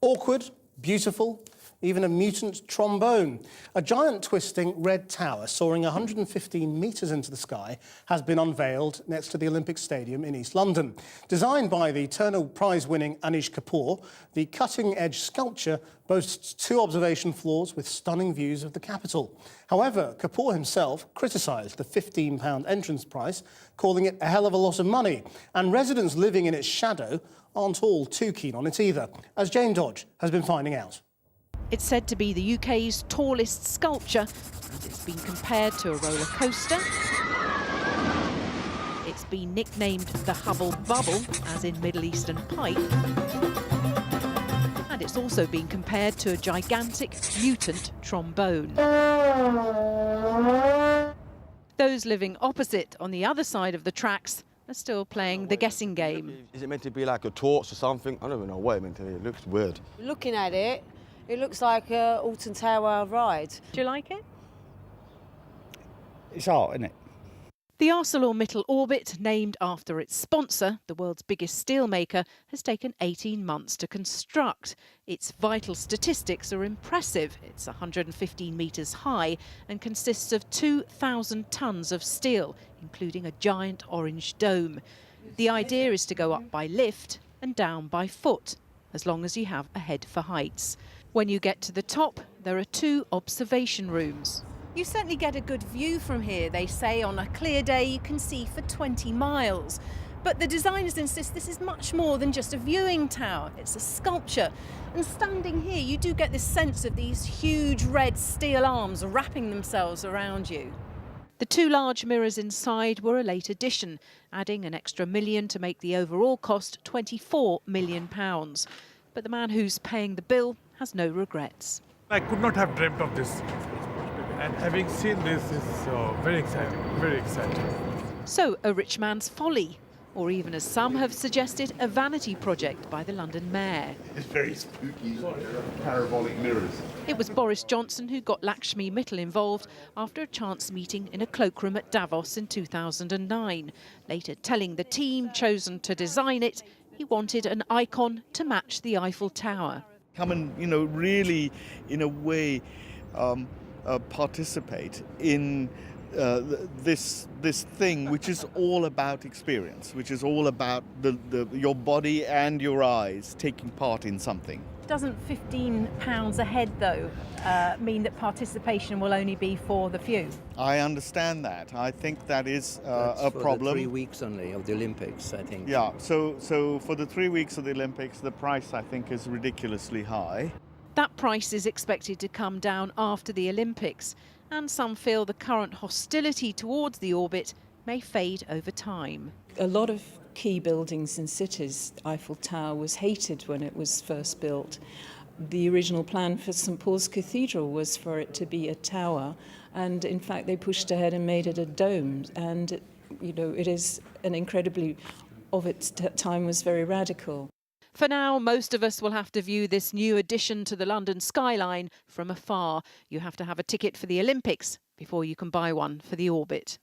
Awkward, beautiful, even a mutant trombone. A giant twisting red tower soaring 115 metres into the sky has been unveiled next to the Olympic Stadium in East London. Designed by the Turner Prize-winning Anish Kapoor, the cutting-edge sculpture boasts 2 observation floors with stunning views of the capital. However, Kapoor himself criticised the £15 entrance price, calling it a hell of a lot of money, and residents living in its shadow aren't all too keen on it either, as Jane Dodge has been finding out. It's said to be the UK's tallest sculpture, as it's been compared to a roller coaster. It's been nicknamed the Hubble Bubble, as in Middle Eastern pipe. And it's also been compared to a gigantic mutant trombone. Those living opposite on the other side of the tracks are still playing the guessing game. Is it meant to be like a torch or something? I don't even know what it meant to be. It looks weird. Looking at it, it looks like a Alton Tower ride. Do you like it? It's art, isn't it? The ArcelorMittal orbit, named after its sponsor, the world's biggest steelmaker, has taken 18 months to construct. Its vital statistics are impressive. It's 115 metres high and consists of 2,000 tonnes of steel, including a giant orange dome. The idea is to go up by lift and down by foot, as long as you have a head for heights. When you get to the top, there are 2 observation rooms. You certainly get a good view from here. They say on a clear day you can see for 20 miles. But the designers insist this is much more than just a viewing tower. It's a sculpture. And standing here, you do get this sense of these huge red steel arms wrapping themselves around you. The 2 large mirrors inside were a late addition, adding an extra $1 million to make the overall cost £24 million. But the man who's paying the bill has no regrets. I could not have dreamt of this. And having seen this is very exciting, very exciting. So, a rich man's folly, or even as some have suggested, a vanity project by the London mayor. It's very spooky, parabolic mirrors. It was Boris Johnson who got Lakshmi Mittal involved after a chance meeting in a cloakroom at Davos in 2009. Later telling the team chosen to design it, he wanted an icon to match the Eiffel Tower. Come and, really, in a way, participate in this thing, which is all about experience, which is all about your body and your eyes taking part in something. Doesn't £15 a head, though, mean that participation will only be for the few? I understand that. I think that is a problem. For the 3 weeks only of the Olympics, I think. Yeah, so for the 3 weeks of the Olympics, the price, I think, is ridiculously high. That price is expected to come down after the Olympics, and some feel the current hostility towards the orbit may fade over time. A lot of key buildings in cities, Eiffel Tower was hated when it was first built. The original plan for St Paul's Cathedral was for it to be a tower, and in fact they pushed ahead and made it a dome, and it is an incredibly, of its time, was very radical. For now, most of us will have to view this new addition to the London skyline from afar. You have to have a ticket for the Olympics before you can buy one for the orbit.